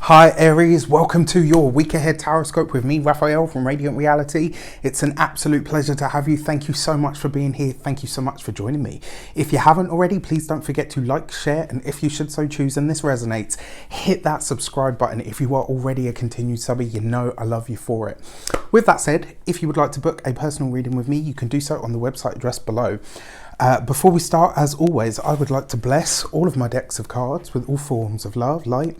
Hi Aries, welcome to your week ahead tarot with me, Raphael from Reydiant Reality. It's an absolute pleasure to have you. Thank you so much for being here. Thank you so much for joining me. If you haven't already, please don't forget to like, share, and if you should so choose and this resonates, hit that subscribe button. If you are already a continued subby, you know I love you for it. With that said, if you would like to book a personal reading with me, you can do so on the website address below. Before we start, as always, I would like to bless all of my decks of cards with all forms of love, light,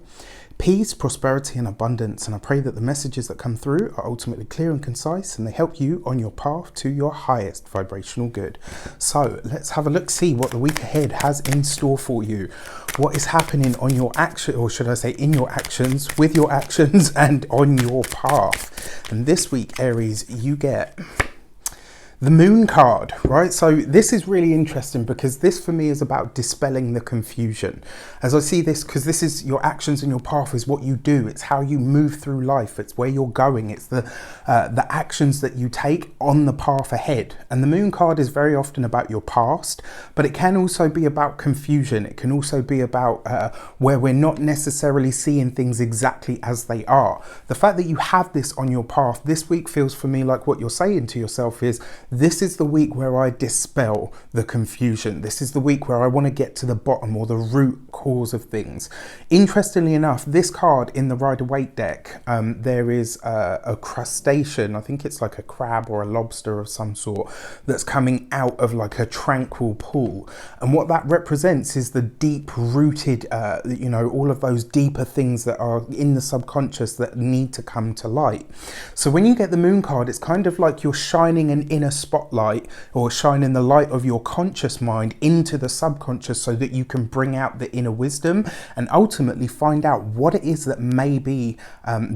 peace, prosperity and abundance, and I pray that the messages that come through are ultimately clear and concise and they help you on your path to your highest vibrational good. So let's have a look, see what the week ahead has in store for you. What is happening on your action, or should I say in your actions, with your actions and on your path. And this week, Aries, you get the Moon card, right? So this is really interesting because this for me is about dispelling the confusion. As I see this, because this is your actions and your path is what you do. It's how you move through life. It's where you're going. It's the actions that you take on the path ahead. And the Moon card is very often about your past, but it can also be about confusion. It can also be about where we're not necessarily seeing things exactly as they are. The fact that you have this on your path this week feels for me like what you're saying to yourself is, this is the week where I dispel the confusion. This is the week where I want to get to the bottom or the root cause of things. Interestingly enough, this card in the Rider-Waite deck, there is a crustacean. I think it's like a crab or a lobster of some sort that's coming out of like a tranquil pool. And what that represents is the deep-rooted, all of those deeper things that are in the subconscious that need to come to light. So when you get the Moon card, it's kind of like you're shining an inner spotlight or shining the light of your conscious mind into the subconscious so that you can bring out the inner wisdom and ultimately find out what it is that may be,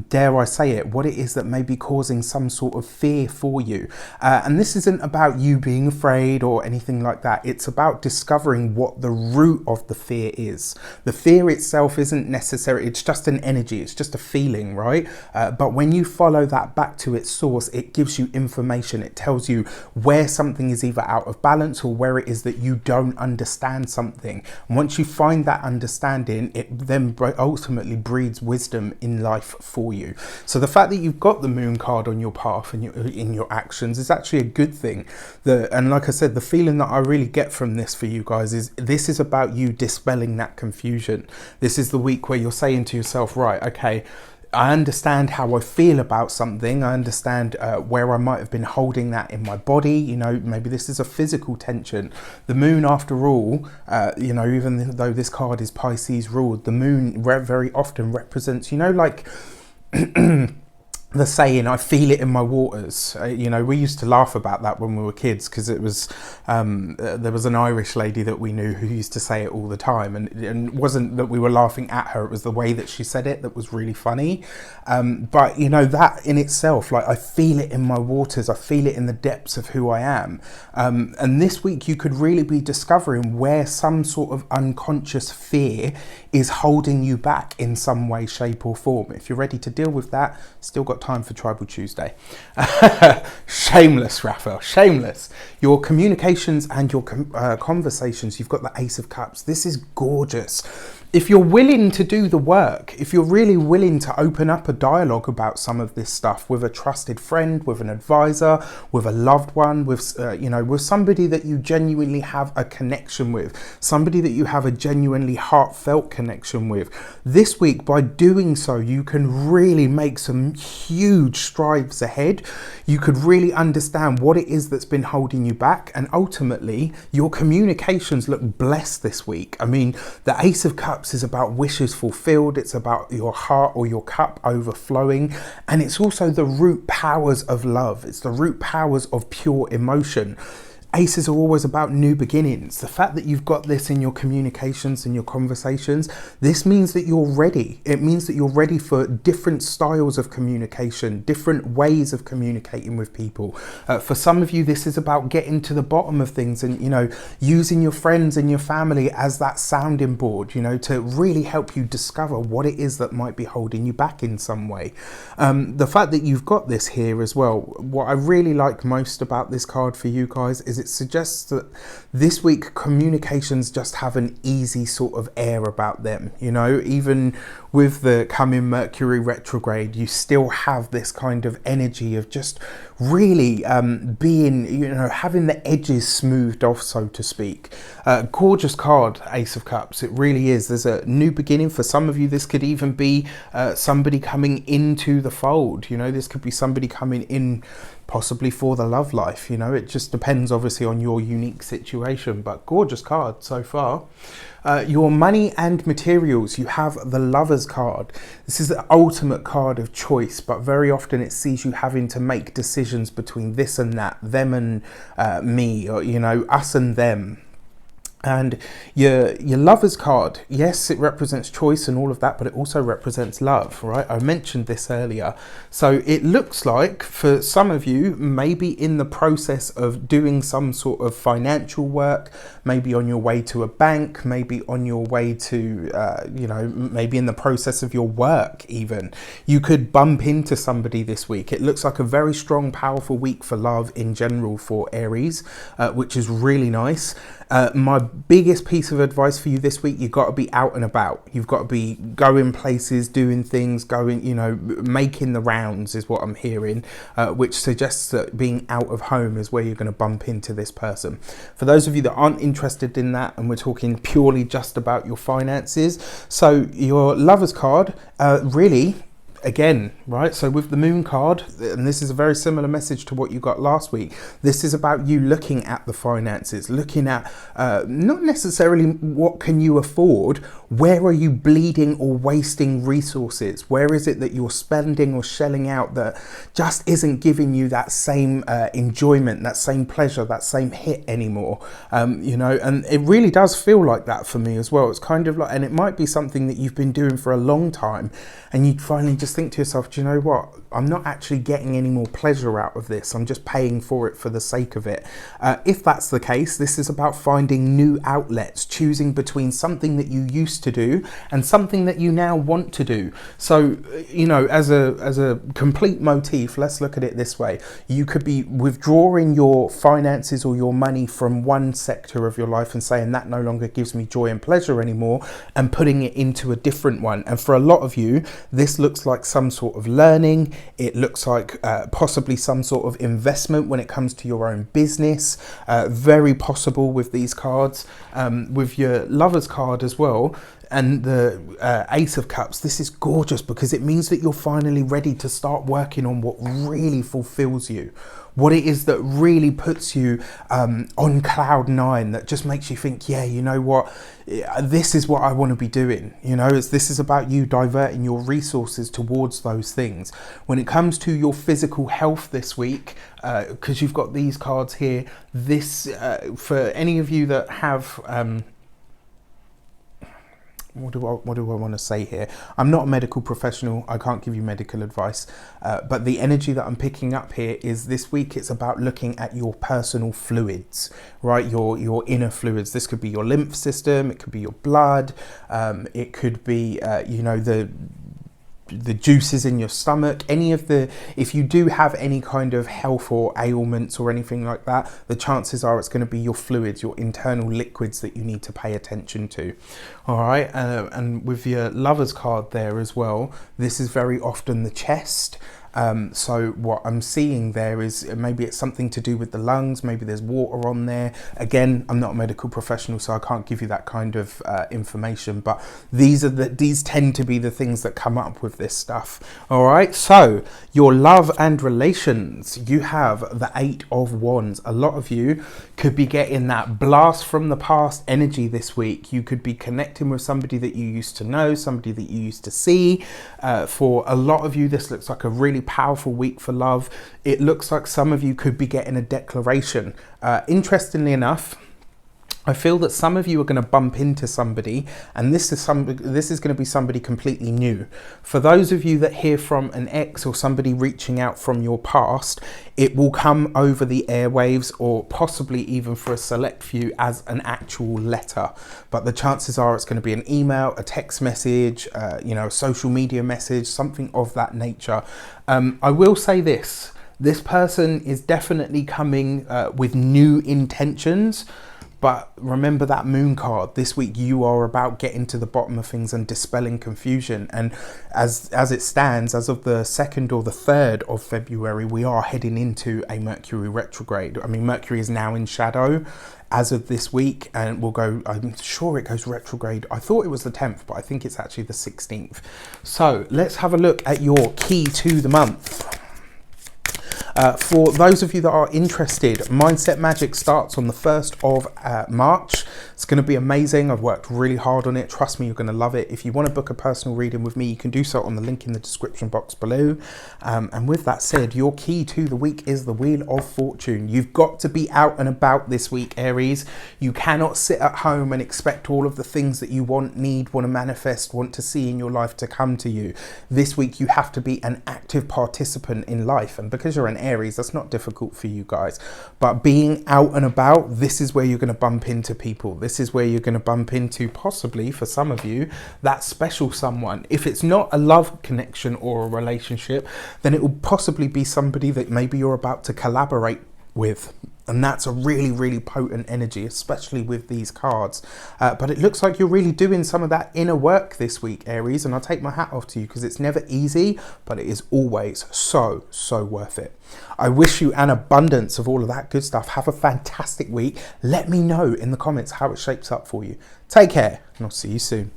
dare I say it, what it is that may be causing some sort of fear for you. And this isn't about you being afraid or anything like that. It's about discovering what the root of the fear is. The fear itself isn't necessary. It's just an energy. It's just a feeling, right? But when you follow that back to its source, it gives you information. It tells you where something is either out of balance or where it is that you don't understand something. And once you find that understanding, it then ultimately breeds wisdom in life for you. So the fact that you've got the Moon card on your path and in your actions is actually a good thing. And like I said, the feeling that I really get from this for you guys is this is about you dispelling that confusion. This is the week where you're saying to yourself, right, okay, I understand how I feel about something. I understand where I might have been holding that in my body. You know, maybe this is a physical tension. The Moon, after all, even though this card is Pisces ruled, the Moon very often represents, like the saying, I feel it in my waters. We used to laugh about that when we were kids because it was, there was an Irish lady that we knew who used to say it all the time. And it wasn't that we were laughing at her, it was the way that she said it that was really funny. But, that in itself, like I feel it in my waters, I feel it in the depths of who I am. And this week you could really be discovering where some sort of unconscious fear is holding you back in some way, shape or form. If you're ready to deal with that, still got time for Tribal Tuesday. Shameless, Raphael, shameless. Your communications and your conversations, you've got the Ace of Cups. This is gorgeous. If you're willing to do the work, if you're really willing to open up a dialogue about some of this stuff with a trusted friend, with an advisor, with a loved one, with somebody that you genuinely have a connection with, somebody that you have a genuinely heartfelt connection with, this week, by doing so, you can really make some huge strides ahead. You could really understand what it is that's been holding you back, and ultimately your communications look blessed this week. I mean, the Ace of Cups is about wishes fulfilled. It's about your heart or your cup overflowing, and it's also the root powers of love. It's the root powers of pure emotion. Aces are always about new beginnings. The fact that you've got this in your communications and your conversations, this means that you're ready. It means that you're ready for different styles of communication, different ways of communicating with people. For some of you, this is about getting to the bottom of things and, using your friends and your family as that sounding board, to really help you discover what it is that might be holding you back in some way. The fact that you've got this here as well, what I really like most about this card for you guys is because it suggests that this week communications just have an easy sort of air about them. You know, even with the coming Mercury retrograde, you still have this kind of energy of just really being, you know, having the edges smoothed off, so to speak. Gorgeous card, Ace of Cups. It really is. There's a new beginning. For some of you, this could even be somebody coming into the fold. You know, this could be somebody coming in possibly for the love life. You know, it just depends obviously on your unique situation, but gorgeous card so far. Your money and materials, you have the Lovers card. This is the ultimate card of choice, but very often it sees you having to make decisions between this and that, them and me, or, you know, us and them. And your Lovers card, yes, it represents choice and all of that, but it also represents love, right? I mentioned this earlier. So it looks like for some of you, maybe in the process of doing some sort of financial work, maybe on your way to a bank, maybe on your way to, you know, maybe in the process of your work even, you could bump into somebody this week. It looks like a very strong, powerful week for love in general for Aries, which is really nice. My biggest piece of advice for you this week, you've got to be out and about. You've got to be going places, doing things, going, you know, making the rounds is what I'm hearing, which suggests that being out of home is where you're going to bump into this person. For those of you that aren't interested in that, and we're talking purely just about your finances, so your Lovers card, really, again, right, so with the Moon card, and this is a very similar message to what you got last week, this is about you looking at the finances, looking at not necessarily what can you afford, where are you bleeding or wasting resources, where is it that you're spending or shelling out that just isn't giving you that same enjoyment, that same pleasure, that same hit anymore, you know, and it really does feel like that for me as well. It's kind of like, and it might be something that you've been doing for a long time, and you finally just think to yourself, do you know what, I'm not actually getting any more pleasure out of this, I'm just paying for it for the sake of it. If that's the case, this is about finding new outlets, choosing between something that you used to do and something that you now want to do. So, you know, as a complete motif, let's look at it this way. You could be withdrawing your finances or your money from one sector of your life and saying that no longer gives me joy and pleasure anymore, and putting it into a different one. And for a lot of you, this looks like some sort of learning. It looks like possibly some sort of investment when it comes to your own business. Very possible with these cards. With your Lovers card as well, and the Ace of Cups, this is gorgeous because it means that you're finally ready to start working on what really fulfills you, what it is that really puts you on cloud nine, that just makes you think, yeah, you know what, this is what I want to be doing. You know, this is about you diverting your resources towards those things. When it comes to your physical health this week, because you've got these cards here, this for any of you that have what do I want to say here? I'm not a medical professional. I can't give you medical advice. But the energy that I'm picking up here is this week it's about looking at your personal fluids, right? Your inner fluids. This could be your lymph system. It could be your blood. It could be, you know, the juices in your stomach, any of the, if you do have any kind of health or ailments or anything like that, the chances are it's going to be your fluids, your internal liquids that you need to pay attention to. All right, and with your Lovers card there as well, this is very often the chest. So what I'm seeing there is maybe it's something to do with the lungs, maybe there's water on there. Again, I'm not a medical professional, so I can't give you that kind of information, but these tend to be the things that come up with this stuff. All right, so your love and relations, you have the Eight of Wands. A lot of you could be getting that blast from the past energy this week. You could be connecting with somebody that you used to know, somebody that you used to see. For a lot of you, this looks like a really powerful week for love. It looks like some of you could be getting a declaration. Interestingly enough, I feel that some of you are going to bump into somebody, and this is going to be somebody completely new. For those of you that hear from an ex or somebody reaching out from your past, it will come over the airwaves, or possibly even for a select few as an actual letter. But the chances are it's going to be an email, a text message, you know, a social media message, something of that nature. I will say this. This person is definitely coming with new intentions. But remember that moon card. This week you are about getting to the bottom of things and dispelling confusion. And as it stands, as of the 2nd or the 3rd of February, we are heading into a Mercury retrograde. I mean, Mercury is now in shadow as of this week, and will go, I'm sure it goes retrograde. I thought it was the 10th, but I think it's actually the 16th. So let's have a look at your key to the month. For those of you that are interested, Mindset Magic starts on the 1st of March. It's going to be amazing. I've worked really hard on it. Trust me, you're going to love it. If you want to book a personal reading with me, you can do so on the link in the description box below. And with that said, your key to the week is the Wheel of Fortune. You've got to be out and about this week, Aries. You cannot sit at home and expect all of the things that you want, need, want to manifest, want to see in your life to come to you. This week, you have to be an active participant in life. And because you're an Aries, that's not difficult for you guys. But being out and about, this is where you're going to bump into people. This is where you're going to bump into, possibly for some of you, that special someone. If it's not a love connection or a relationship, then it will possibly be somebody that maybe you're about to collaborate with. And that's a really, really potent energy, especially with these cards. But it looks like you're really doing some of that inner work this week, Aries. And I'll take my hat off to you because it's never easy, but it is always so, so worth it. I wish you an abundance of all of that good stuff. Have a fantastic week. Let me know in the comments how it shapes up for you. Take care, and I'll see you soon.